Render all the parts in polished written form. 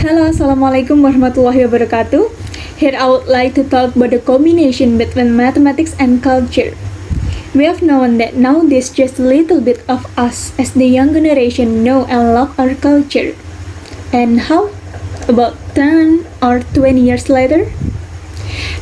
Hello, Assalamualaikum warahmatullahi wabarakatuh. Here I would like to talk about the combination between mathematics and culture. We have known that nowadays just a little bit of us as the young generation know and love our culture. And how? About 10 or 20 years later?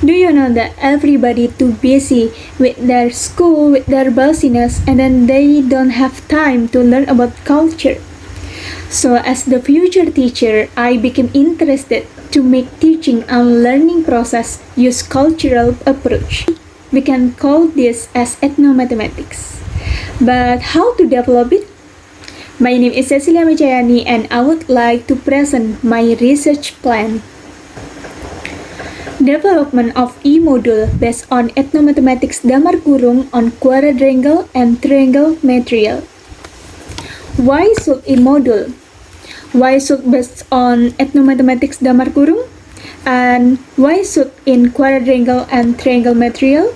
Do you know that everybody too busy with their school, with their busyness, and then they don't have time to learn about culture? So as the future teacher, I became interested to make teaching and learning process use cultural approach. We can call this as ethnomathematics. But how to develop it? My name is Cecylia Cahyani and I would like to present my research plan. Development of E-modul based on Ethnomathematics Damar Kurung on Quaradrangle and Triangle material. Why should E-modul? Why should based on Ethnomathematics Damar Kurung? And why should in Quaradrangle and Triangle material?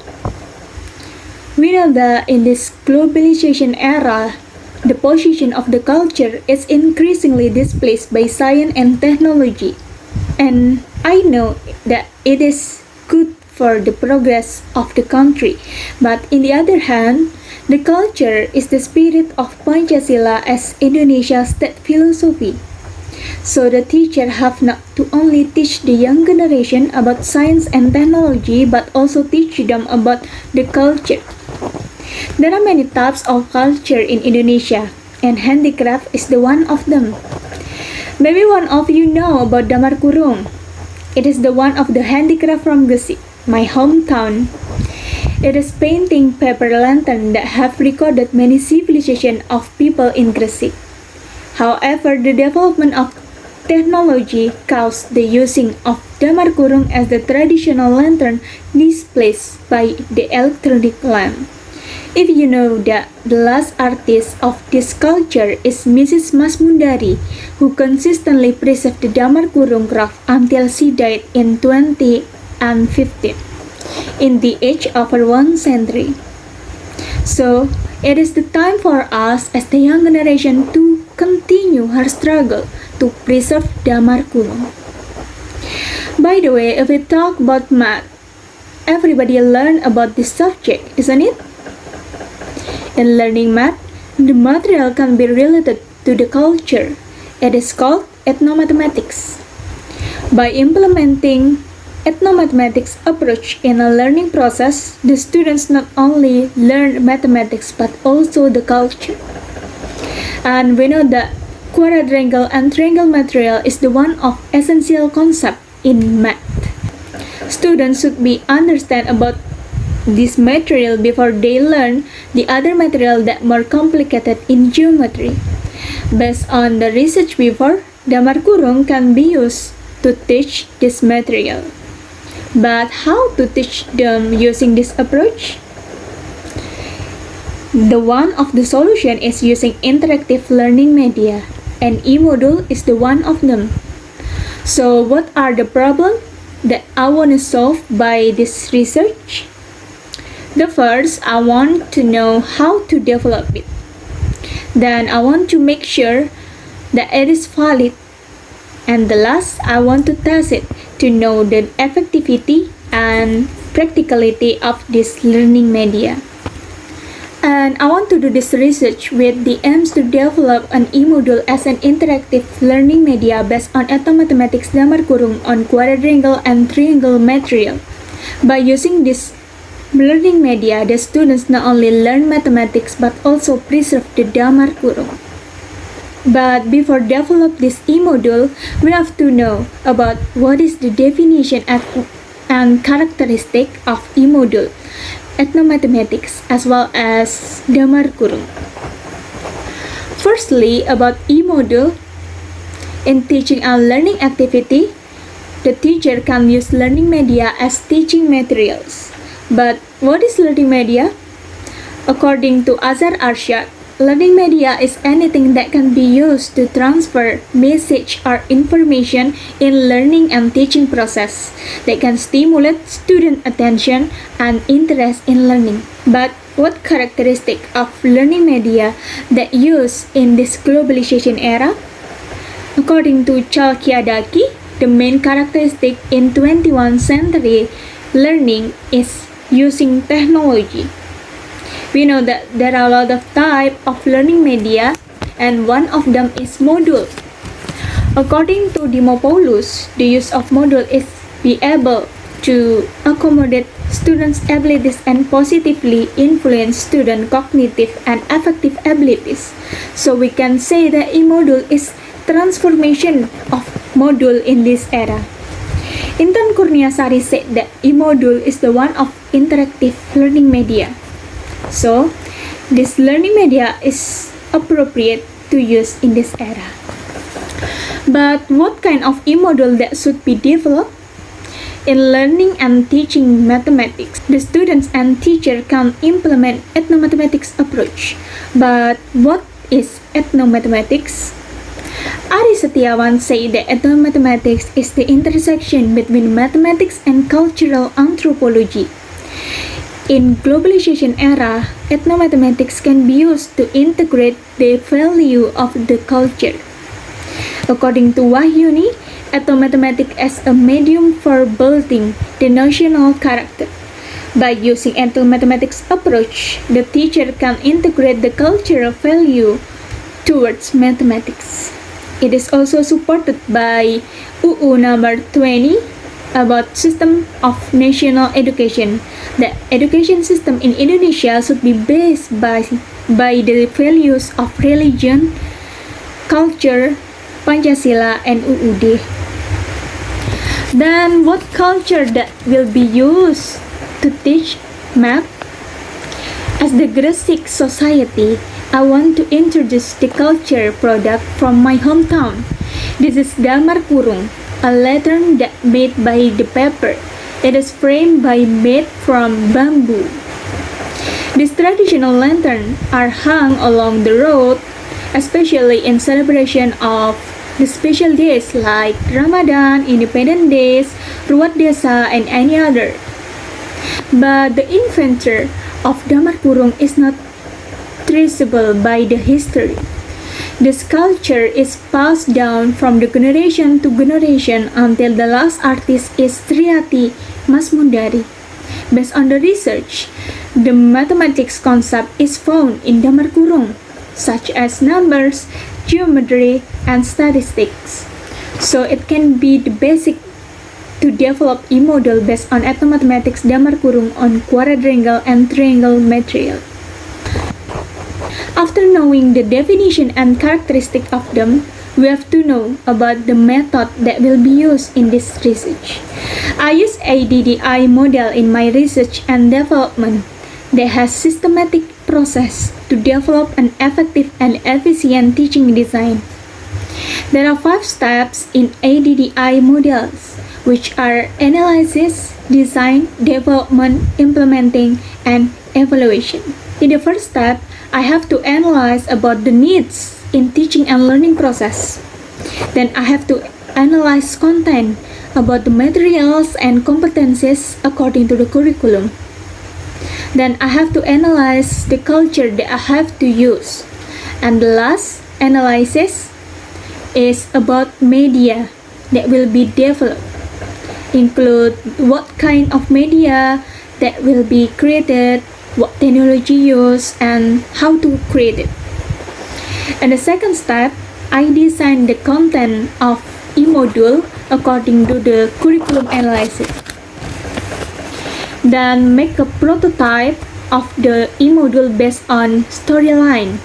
We know that in this globalization era, the position of the culture is increasingly displaced by science and technology. And I know that it is good for the progress of the country, but on the other hand, the culture is the spirit of Pancasila as Indonesia's state philosophy. So the teacher have not to only teach the young generation about science and technology, but also teach them about the culture. There are many types of culture in Indonesia, and handicraft is the one of them. Maybe one of you know about Damar Kurung. It is the one of the handicraft from Gresik, my hometown. It is painting paper lantern that have recorded many civilizations of people in Gresik. However, the development of technology caused the using of Damar Kurung as the traditional lantern displaced by the electronic lamp. If you know that the last artist of this culture is Mrs. Masmundari, who consistently preserved the Damar Kurung craft until she died in 2015, in the age of over 1 century. So, it is the time for us as the young generation to continue her struggle to preserve Damar Kurung. By the way, if we talk about math, everybody learn about this subject, isn't it? In learning math, the material can be related to the culture. It is called ethnomathematics. By implementing ethnomathematics approach in a learning process, the students not only learn mathematics but also the culture. And we know that quadrangle and triangle material is the one of essential concept in math. Students should be understand about this material before they learn the other material that more complicated in geometry. Based on the research before, Damar Kurung can be used to teach this material. But how to teach them using this approach? The one of the solution is using interactive learning media, and E-modul is the one of them. So what are the problems that I want to solve by this research? The first, I want to know how to develop it. Then I want to make sure that it is valid. And the last, I want to test it to know the effectivity and practicality of this learning media. And I want to do this research with the aims to develop an E-modul as an interactive learning media based on Ethnomathematics Damar Kurung on Quaradrangle and Triangle material. By using this learning media, the students not only learn mathematics but also preserve the Damar Kurung. But before develop this E-modul, we have to know about what is the definition and characteristic of E-modul, ethnomathematics, as well as Damar Kurung. Firstly, about E-modul, in teaching and learning activity, the teacher can use learning media as teaching materials. But what is learning media? According to Azhar Arshad, learning media is anything that can be used to transfer message or information in learning and teaching process that can stimulate student attention and interest in learning. But what characteristic of learning media that used in this globalization era? According to Cecylia, the main characteristic in 21st century learning is using technology. We know that there are a lot of types of learning media, and one of them is module. According to Dimopoulos, the use of module is be able to accommodate students' abilities and positively influence student cognitive and affective abilities. So we can say that E-modul is transformation of module in this era. Intan Kurniasari said that E-modul is the one of interactive learning media. So, this learning media is appropriate to use in this era. But what kind of E-module that should be developed? In learning and teaching mathematics, the students and teacher can implement ethnomathematics approach. But what is ethnomathematics? Ari Setiawan said that ethnomathematics is the intersection between mathematics and cultural anthropology. In globalization era, ethnomathematics can be used to integrate the value of the culture. According to Wahyuni, ethnomathematics as a medium for building the national character. By using ethnomathematics approach, the teacher can integrate the cultural value towards mathematics. It is also supported by UU number 20 about system of national education. The education system in Indonesia should be based by the values of religion, culture, Pancasila, and UUD. Then what culture that will be used to teach math? As the Gresik society, I want to introduce the culture product from my hometown. This is Damar Kurung, a lantern that made by the paper. It is framed by made from bamboo. These traditional lanterns are hung along the road, especially in celebration of the special days like Ramadan, Independence Days, Ruat Desa, and any other. But the inventor of Damar Kurung is not traceable by the history. This culture is passed down from the generation to generation until the last artist is Triati Masmundari. Based on the research, the mathematics concept is found in Damar Kurung, such as numbers, geometry, and statistics. So it can be the basic to develop E-modul based on Ethnomathematics Damar Kurung on Quaradrangle and Triangle material. After knowing the definition and characteristic of them, we have to know about the method that will be used in this research. I use ADDI model in my research and development that has systematic process to develop an effective and efficient teaching design. There are 5 steps in ADDI models, which are analysis, design, development, implementing, and evaluation. In the first step, I have to analyze about the needs in teaching and learning process. Then I have to analyze content about the materials and competencies according to the curriculum. Then I have to analyze the culture that I have to use. And the last analysis is about media that will be developed. Include what kind of media that will be created, what technology used, and how to create it. And the second step, I design the content of E-modul according to the curriculum analysis. Then make a prototype of the E-modul based on storyline.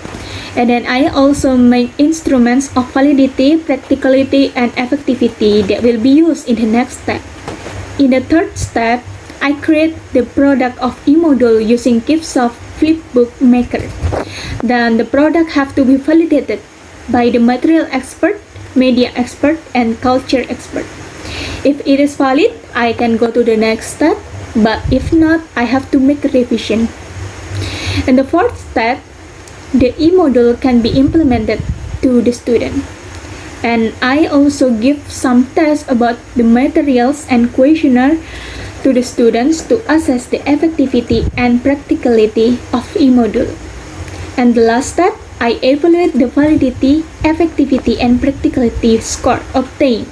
And then I also make instruments of validity, practicality, and effectivity that will be used in the next step. In the third step, I create the product of E-modul using Kipsoft Flipbook Maker. Then the product have to be validated by the material expert, media expert, and culture expert. If it is valid, I can go to the next step, but if not, I have to make a revision. And the fourth step, the E-modul can be implemented to the student. And I also give some tests about the materials and questionnaire to the students to assess the effectivity and practicality of E-modul. And the last step, I evaluate the validity, effectivity, and practicality score obtained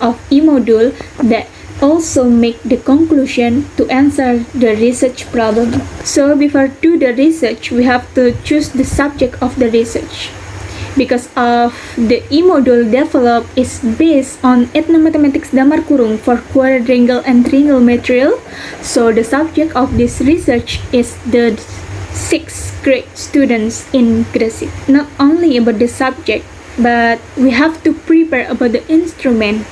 of E-module that also make the conclusion to answer the research problem. So before do the research, we have to choose the subject of the research. Because of the E-module developed is based on Ethnomathematics Damar Kurung for quadrangle and triangle material, so the subject of this research is the 6th grade students in Gresik. Not only about the subject, but we have to prepare about the instrument.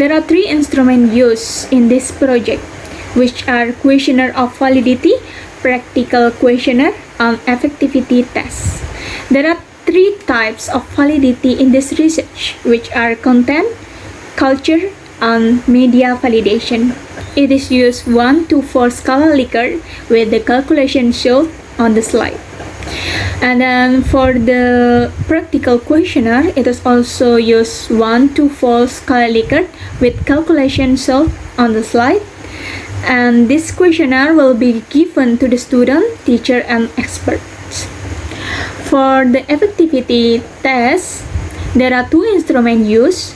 There are 3 instruments used in this project, which are questionnaire of validity, practical questionnaire, and effectivity tests. There are 3 types of validity in this research, which are content, culture, and media validation. It is used 1 to 4 scala Likert with the calculation shown on the slide. And then for the practical questionnaire, it is also used 1 to 4 scala Likert with calculation shown on the slide. And this questionnaire will be given to the student, teacher, and experts. For the effectivity test, there are 2 instruments used,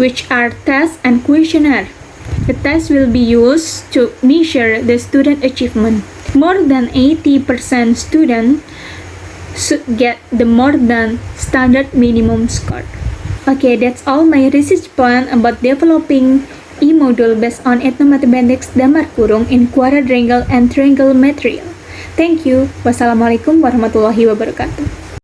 which are test and questionnaire. The test will be used to measure the student achievement. More than 80% students should get the more than standard minimum score. Okay, that's all my research plan about developing E-module based on Ethnomathematics Damar Kurung in quadrangle and triangle material. Thank you. Wassalamualaikum warahmatullahi wabarakatuh.